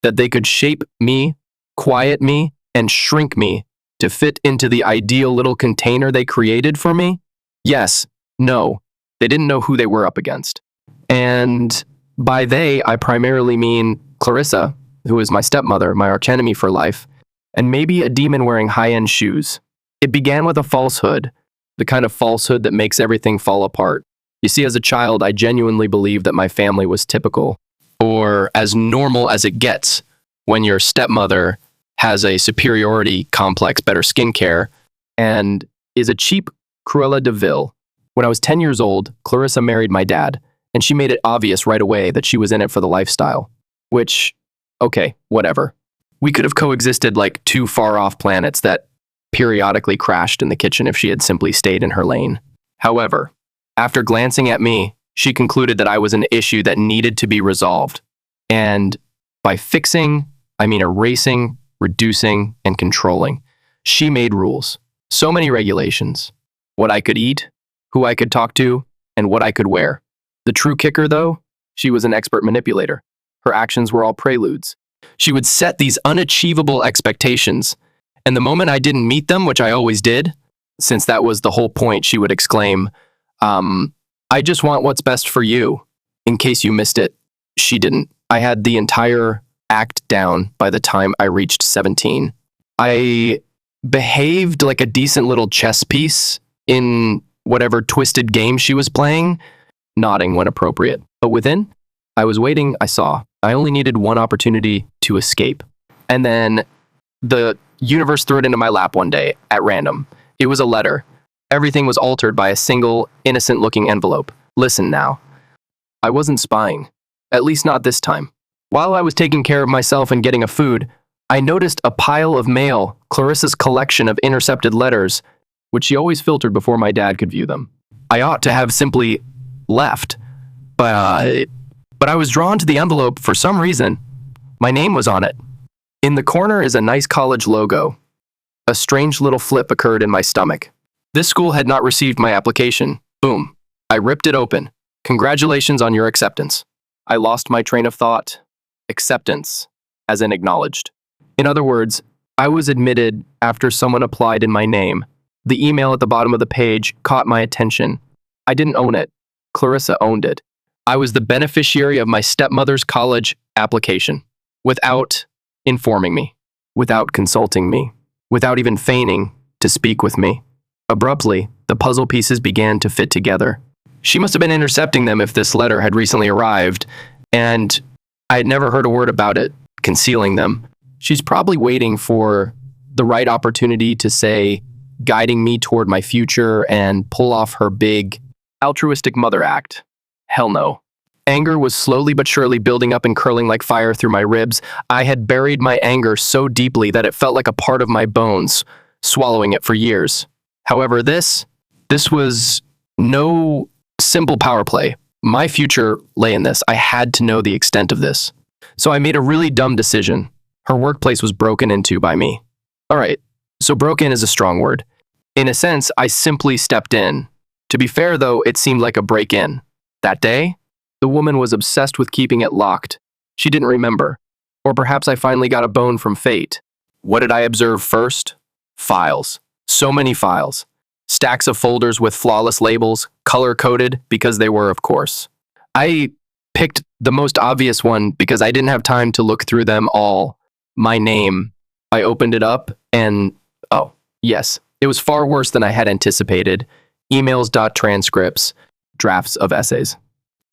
that they could shape me, quiet me, and shrink me to fit into the ideal little container they created for me? Yes, no, they didn't know who they were up against. And by they, I primarily mean Clarissa, who is my stepmother, my archenemy for life, and maybe a demon wearing high-end shoes. It began with a falsehood, the kind of falsehood that makes everything fall apart. You see, as a child, I genuinely believed that my family was typical, or as normal as it gets when your stepmother has a superiority complex, better skincare, and is a cheap Cruella de Vil. When I was 10 years old, Clarissa married my dad, and she made it obvious right away that she was in it for the lifestyle. Which, okay, whatever. We could have coexisted like two far-off planets that periodically crashed in the kitchen if she had simply stayed in her lane. However, after glancing at me, she concluded that I was an issue that needed to be resolved. And by fixing, I mean erasing, reducing, and controlling. She made rules. So many regulations. What I could eat, who I could talk to, and what I could wear. The true kicker, though, she was an expert manipulator. Her actions were all preludes. She would set these unachievable expectations, and the moment I didn't meet them, which I always did, since that was the whole point, she would exclaim, I just want what's best for you. In case you missed it, she didn't. I had the entire act down by the time I reached 17. I behaved like a decent little chess piece in whatever twisted game she was playing, nodding when appropriate. But within, I was waiting, I saw. I only needed one opportunity to escape. And then the universe threw it into my lap one day at random. It was a letter. Everything was altered by a single, innocent-looking envelope. Listen now. I wasn't spying. At least not this time. While I was taking care of myself and getting a food, I noticed a pile of mail, Clarissa's collection of intercepted letters, which she always filtered before my dad could view them. I ought to have simply left, but I was drawn to the envelope for some reason. My name was on it. In the corner is a nice college logo. A strange little flip occurred in my stomach. This school had not received my application. Boom. I ripped it open. Congratulations on your acceptance. I lost my train of thought. Acceptance, as in acknowledged. In other words, I was admitted after someone applied in my name. The email at the bottom of the page caught my attention. I didn't own it. Clarissa owned it. I was the beneficiary of my stepmother's college application, without informing me, without consulting me, without even feigning to speak with me. Abruptly, the puzzle pieces began to fit together. She must have been intercepting them if this letter had recently arrived, and I had never heard a word about it, concealing them. She's probably waiting for the right opportunity to say, guiding me toward my future and pull off her big, altruistic mother act. Hell no. Anger was slowly but surely building up and curling like fire through my ribs. I had buried my anger so deeply that it felt like a part of my bones, swallowing it for years. However, this was no simple power play. My future lay in this. I had to know the extent of this. So I made a really dumb decision. Her workplace was broken into by me. All right, so broken is a strong word. In a sense, I simply stepped in. To be fair, though, it seemed like a break-in. That day, the woman was obsessed with keeping it locked. She didn't remember. Or perhaps I finally got a bone from fate. What did I observe first? Files. So many files. Stacks of folders with flawless labels, color-coded because they were, of course. I picked the most obvious one because I didn't have time to look through them all. My name. I opened it up and, oh, yes, it was far worse than I had anticipated. Emails.transcripts, drafts of essays.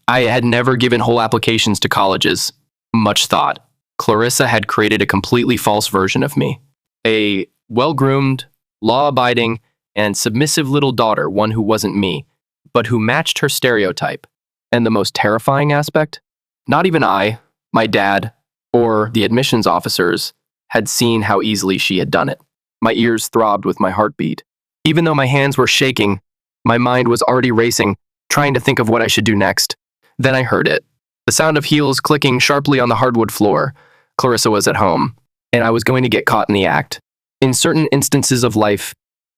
I had never given whole applications to colleges. Much thought. Clarissa had created a completely false version of me. A well-groomed, law-abiding, and submissive little daughter, one who wasn't me, but who matched her stereotype. And the most terrifying aspect? Not even I, my dad, or the admissions officers had seen how easily she had done it. My ears throbbed with my heartbeat. Even though my hands were shaking, my mind was already racing, trying to think of what I should do next. Then I heard it. The sound of heels clicking sharply on the hardwood floor. Clarissa was at home, and I was going to get caught in the act. In certain instances of life,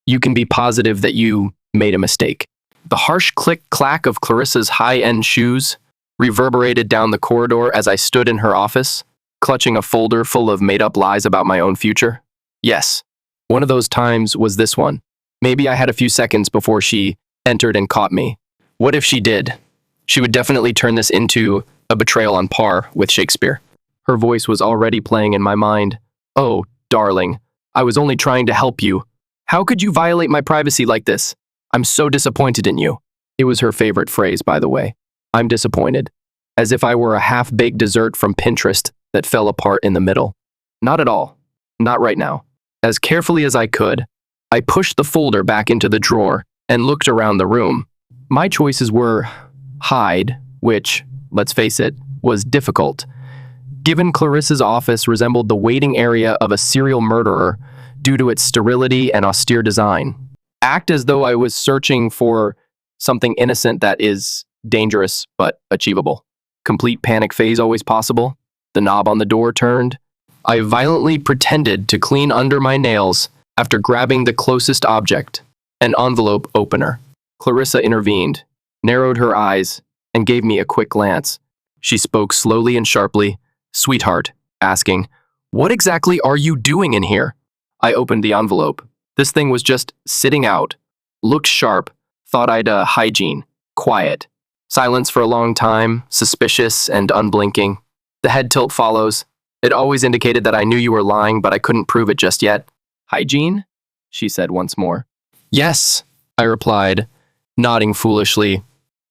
you can be positive that you made a mistake. The harsh click-clack of Clarissa's high-end shoes reverberated down the corridor as I stood in her office. clutching a folder full of made-up lies about my own future? Yes. One of those times was this one. Maybe I had a few seconds before she entered and caught me. What if she did? She would definitely turn this into a betrayal on par with Shakespeare. Her voice was already playing in my mind. Oh, darling, I was only trying to help you. How could you violate my privacy like this? I'm so disappointed in you. It was her favorite phrase, by the way. I'm disappointed. As if I were a half-baked dessert from Pinterest that fell apart in the middle. Not at all. Not right now. As carefully as I could, I pushed the folder back into the drawer and looked around the room. My choices were hide, which, let's face it, was difficult. Given Clarissa's office resembled the waiting area of a serial murderer due to its sterility and austere design. Act as though I was searching for something innocent that is dangerous but achievable. Complete panic phase always possible. The knob on the door turned. I violently pretended to clean under my nails after grabbing the closest object, an envelope opener. Clarissa intervened, narrowed her eyes, and gave me a quick glance. She spoke slowly and sharply, "Sweetheart," asking, "What exactly are you doing in here?" I opened the envelope. This thing was just sitting out. Looked sharp, thought I'd hygiene, quiet. Silence for a long time, suspicious and unblinking. The head tilt follows. It always indicated that I knew you were lying, but I couldn't prove it just yet. Hygiene? She said once more. Yes, I replied, nodding foolishly.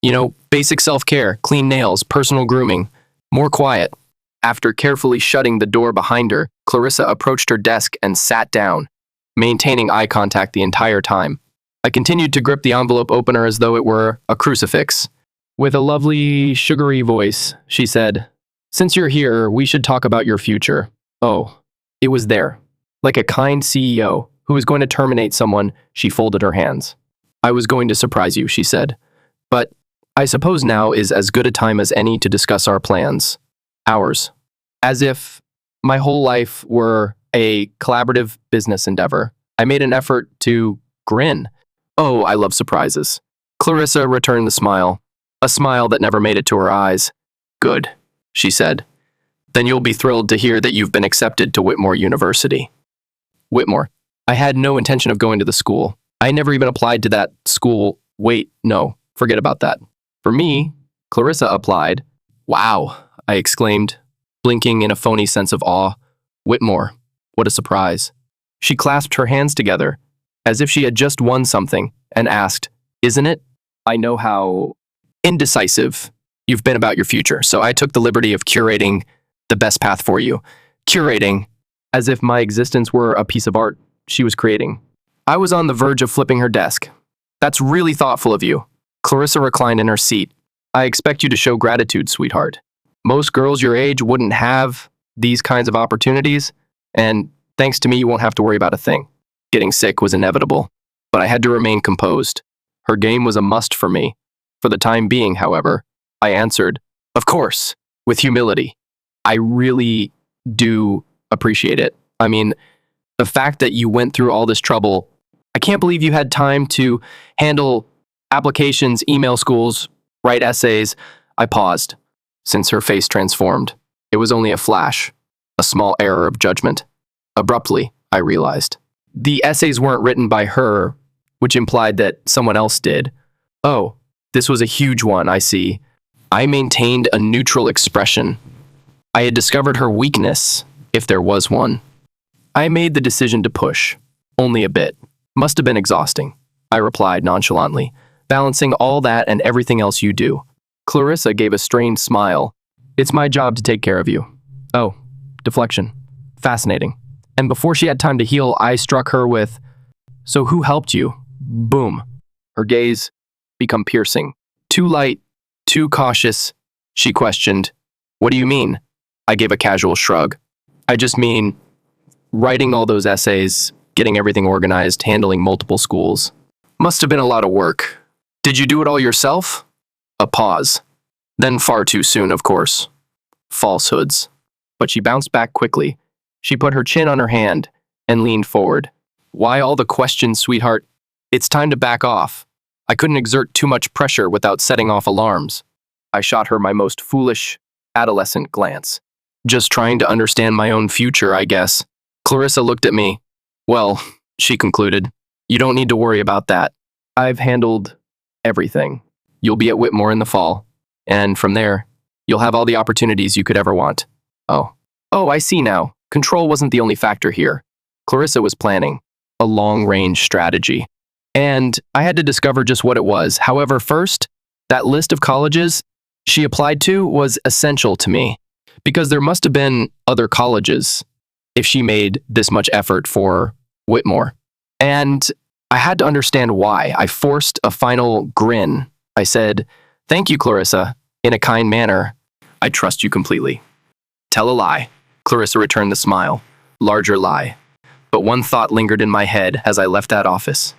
You know, basic self-care, clean nails, personal grooming. More quiet. After carefully shutting the door behind her, Clarissa approached her desk and sat down, maintaining eye contact the entire time. I continued to grip the envelope opener as though it were a crucifix. With a lovely, sugary voice, she said, "Since you're here, we should talk about your future." Oh, it was there. Like a kind CEO who was going to terminate someone, she folded her hands. "I was going to surprise you," she said. "But I suppose now is as good a time as any to discuss our plans. Ours. As if my whole life were a collaborative business endeavor. I made an effort to grin. Oh, I love surprises." Clarissa returned the smile, a smile that never made it to her eyes. "Good," she said. "Then you'll be thrilled to hear that you've been accepted to Whitmore University." Whitmore. I had no intention of going to the school. I never even applied to that school. Wait, no, forget about that. For me, Clarissa applied. "Wow," I exclaimed, blinking in a phony sense of awe. "Whitmore, what a surprise." She clasped her hands together, as if she had just won something, and asked, "Isn't it? I know how indecisive you've been about your future, so I took the liberty of curating the best path for you." Curating, as if my existence were a piece of art she was creating. I was on the verge of flipping her desk. "That's really thoughtful of you." Clarissa reclined in her seat. "I expect you to show gratitude, sweetheart. Most girls your age wouldn't have these kinds of opportunities, and thanks to me, you won't have to worry about a thing." Getting sick was inevitable, but I had to remain composed. Her game was a must for me. For the time being, however, I answered, "Of course," with humility. "I really do appreciate it. I mean, the fact that you went through all this trouble, I can't believe you had time to handle applications, email schools, write essays." I paused, since her face transformed. It was only a flash, a small error of judgment. Abruptly, I realized. The essays weren't written by her, which implied that someone else did. Oh, this was a huge one, I see. I maintained a neutral expression. I had discovered her weakness, if there was one. I made the decision to push, only a bit. Must have been exhausting, I replied nonchalantly, balancing all that and everything else you do. Clarissa gave a strained smile. "It's my job to take care of you." Oh, deflection. Fascinating. And before she had time to heal, I struck her with, "So who helped you?" Boom. Her gaze became piercing. "Too light, too cautious," she questioned. "What do you mean?" I gave a casual shrug. "I just mean writing all those essays, getting everything organized, handling multiple schools. Must have been a lot of work. Did you do it all yourself?" A pause. Then far too soon, of course. Falsehoods. But she bounced back quickly. She put her chin on her hand and leaned forward. "Why all the questions, sweetheart? It's time to back off." I couldn't exert too much pressure without setting off alarms. I shot her my most foolish, adolescent glance. Just trying to understand my own future, I guess. Clarissa looked at me. Well, she concluded, you don't need to worry about that. I've handled everything. You'll be at Whitmore in the fall. And from there, you'll have all the opportunities you could ever want. Oh, I see now. Control wasn't the only factor here. Clarissa was planning a long-range strategy. And I had to discover just what it was. However, first, that list of colleges she applied to was essential to me, because there must have been other colleges if she made this much effort for Whitmore. And I had to understand why. I forced a final grin. I said, "Thank you, Clarissa," in a kind manner. "I trust you completely." "Tell a lie." Clarissa returned the smile. Larger lie. But one thought lingered in my head as I left that office.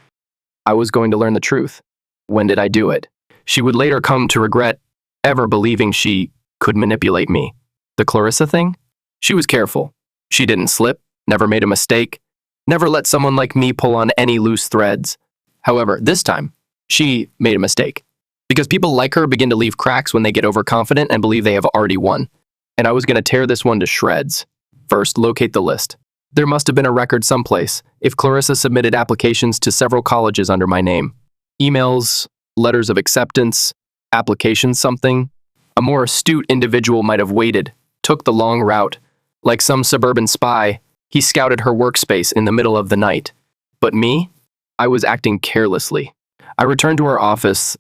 I was going to learn the truth. When did I do it? She would later come to regret ever believing she could manipulate me. The Clarissa thing? She was careful. She didn't slip, never made a mistake, never let someone like me pull on any loose threads. However, this time, she made a mistake. Because people like her begin to leave cracks when they get overconfident and believe they have already won. And I was going to tear this one to shreds. First, locate the list. There must have been a record someplace if Clarissa submitted applications to several colleges under my name. Emails, letters of acceptance, applications something. A more astute individual might have waited, took the long route. Like some suburban spy, he scouted her workspace in the middle of the night. But me? I was acting carelessly. I returned to her office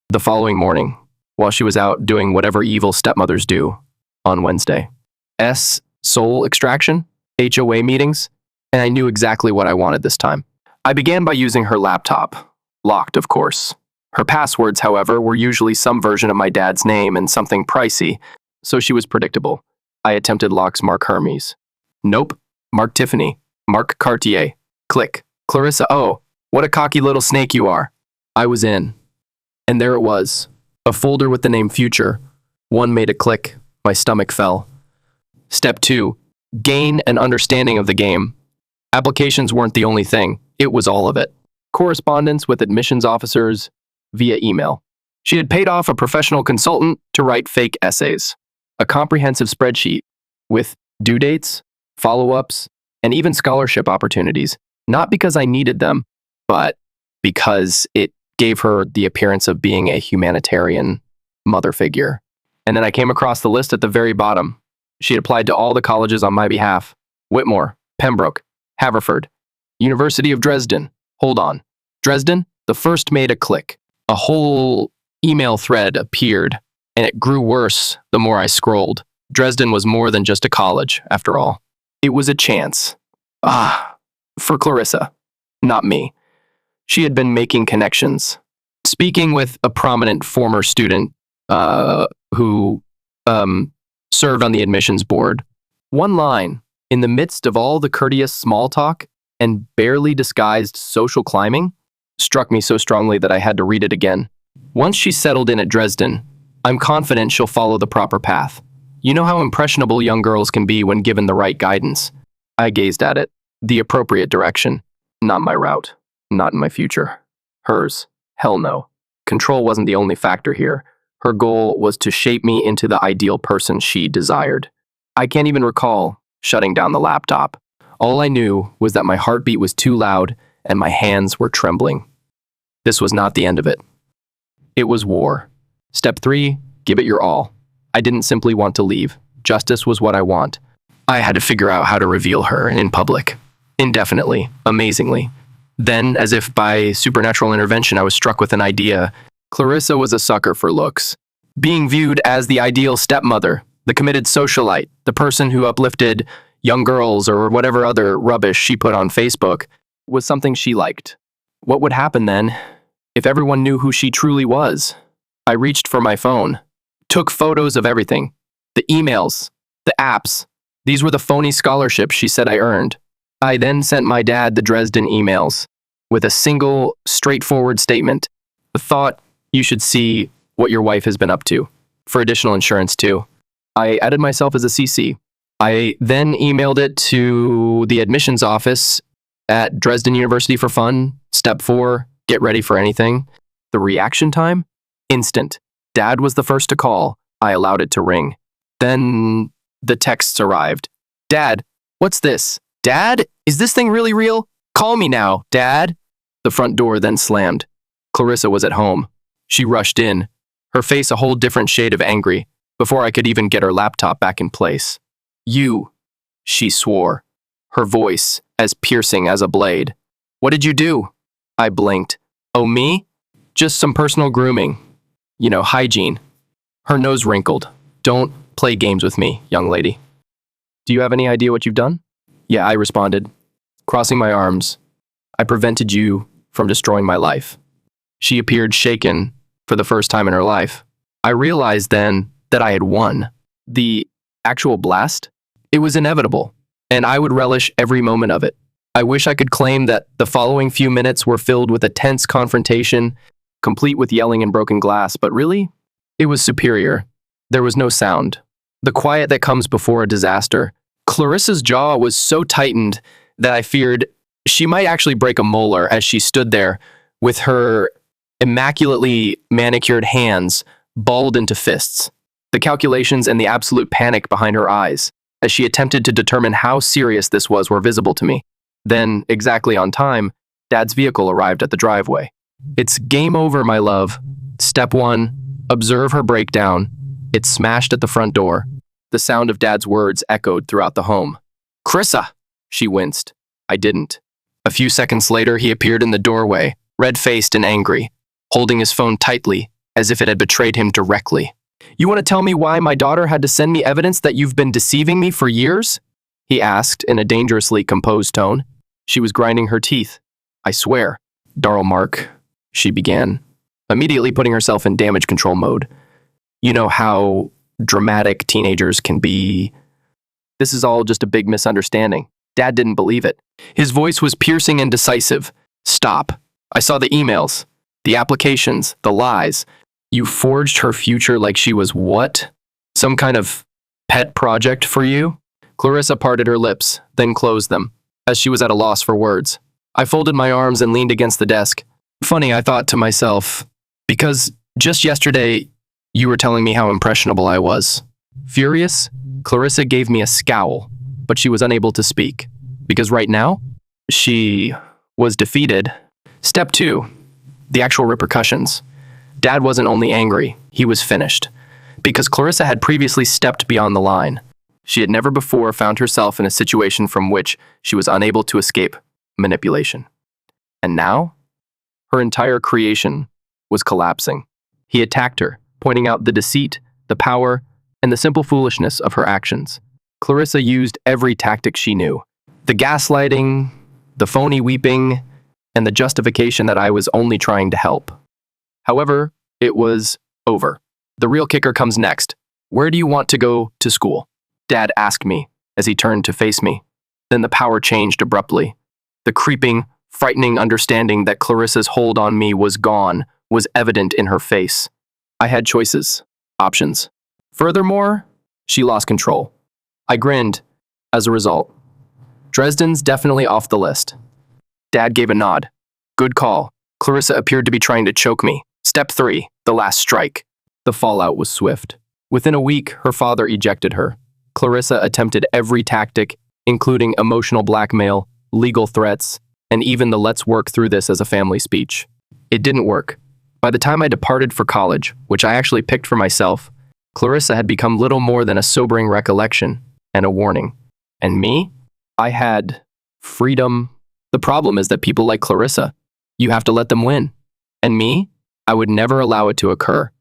the following morning, while she was out doing whatever evil stepmothers do on Wednesday. Soul extraction? HOA meetings? And I knew exactly what I wanted this time. I began by using her laptop. Locked, of course. Her passwords, however, were usually some version of my dad's name and something pricey, so she was predictable. I attempted locks Mark Hermes. Nope. Mark Tiffany. Mark Cartier. Click. Clarissa, oh, what a cocky little snake you are. I was in. And there it was. A folder with the name Future. One made a click. My stomach fell. Step 2. Gain an understanding of the game. Applications weren't the only thing. It was all of it. Correspondence with admissions officers via email. She had paid off a professional consultant to write fake essays. A comprehensive spreadsheet with due dates, follow-ups, and even scholarship opportunities. Not because I needed them, but because it gave her the appearance of being a humanitarian mother figure. And then I came across the list at the very bottom. She had applied to all the colleges on my behalf. Whitmore, Pembroke, Haverford, University of Dresden. Hold on. Dresden? The first made a click. A whole email thread appeared, and it grew worse the more I scrolled. Dresden was more than just a college, after all. It was a chance. For Clarissa, not me. She had been making connections. Speaking with a prominent former student who served on the admissions board. One line, in the midst of all the courteous small talk and barely disguised social climbing, struck me so strongly that I had to read it again. Once she's settled in at Dresden, I'm confident she'll follow the proper path. You know how impressionable young girls can be when given the right guidance. I gazed at it. The appropriate direction. Not my route. Not in my future. Hers. Hell no. Control wasn't the only factor here. Her goal was to shape me into the ideal person she desired. I can't even recall shutting down the laptop. All I knew was that my heartbeat was too loud and my hands were trembling. This was not the end of it. It was war. Step 3, give it your all. I didn't simply want to leave. Justice was what I want. I had to figure out how to reveal her in public. Indefinitely. Amazingly. Then, as if by supernatural intervention, I was struck with an idea. Clarissa was a sucker for looks. Being viewed as the ideal stepmother, the committed socialite, the person who uplifted young girls or whatever other rubbish she put on Facebook, was something she liked. What would happen then if everyone knew who she truly was? I reached for my phone, took photos of everything, the emails, the apps. These were the phony scholarships she said I earned. I then sent my dad the Dresden emails with a single, straightforward statement. The thought, you should see what your wife has been up to. For additional insurance, too. I added myself as a CC. I then emailed it to the admissions office at Dresden University for fun. Step 4, get ready for anything. The reaction time? Instant. Dad was the first to call. I allowed it to ring. Then The texts arrived. Dad, what's this? Dad, is this thing really real? Call me now, Dad. The front door then slammed. Clarissa was at home. She rushed in, her face a whole different shade of angry, before I could even get her laptop back in place. You, she swore, her voice as piercing as a blade. What did you do? I blinked. Oh, me? Just some personal grooming. Hygiene. Her nose wrinkled. Don't play games with me, young lady. Do you have any idea what you've done? Yeah, I responded, crossing my arms. I prevented you from destroying my life. She appeared shaken for the first time in her life. I realized then that I had won. The actual blast? It was inevitable, and I would relish every moment of it. I wish I could claim that the following few minutes were filled with a tense confrontation, complete with yelling and broken glass, but really, it was superior. There was no sound. The quiet that comes before a disaster. Clarissa's jaw was so tightened that I feared she might actually break a molar as she stood there with her immaculately manicured hands balled into fists. The calculations and the absolute panic behind her eyes as she attempted to determine how serious this was were visible to me. Then, exactly on time, Dad's vehicle arrived at the driveway. It's game over, my love. Step 1, observe her breakdown. It smashed at the front door. The sound of Dad's words echoed throughout the home. Chrissa! She winced. I didn't. A few seconds later, he appeared in the doorway, red-faced and angry, holding his phone tightly, as if it had betrayed him directly. You want to tell me why my daughter had to send me evidence that you've been deceiving me for years? He asked in a dangerously composed tone. She was grinding her teeth. I swear. Darl Mark, she began, immediately putting herself in damage control mode. You know how dramatic teenagers can be. This is all just a big misunderstanding. Dad didn't believe it. His voice was piercing and decisive. Stop. I saw the emails, the applications, the lies. You forged her future like she was what? Some kind of pet project for you? Clarissa parted her lips, then closed them, as she was at a loss for words. I folded my arms and leaned against the desk. Funny, I thought to myself, because just yesterday, you were telling me how impressionable I was. Furious, Clarissa gave me a scowl, but she was unable to speak, because right now, she was defeated. Step 2, the actual repercussions. Dad wasn't only angry, he was finished, because Clarissa had previously stepped beyond the line. She had never before found herself in a situation from which she was unable to escape manipulation. And now, her entire creation was collapsing. He attacked her, pointing out the deceit, the power, and the simple foolishness of her actions. Clarissa used every tactic she knew. The gaslighting, the phony weeping, and the justification that I was only trying to help. However, it was over. The real kicker comes next. Where do you want to go to school? Dad asked me as he turned to face me. Then the power changed abruptly. The creeping, frightening understanding that Clarissa's hold on me was gone was evident in her face. I had choices, options. Furthermore, she lost control. I grinned as a result. Dresden's definitely off the list. Dad gave a nod. Good call. Clarissa appeared to be trying to choke me. Step 3, the last strike. The fallout was swift. Within a week, her father ejected her. Clarissa attempted every tactic, including emotional blackmail, legal threats, and even the let's work through this as a family speech. It didn't work. By the time I departed for college, which I actually picked for myself, Clarissa had become little more than a sobering recollection and a warning. And me? I had freedom. The problem is that people like Clarissa, you have to let them win. And me? I would never allow it to occur.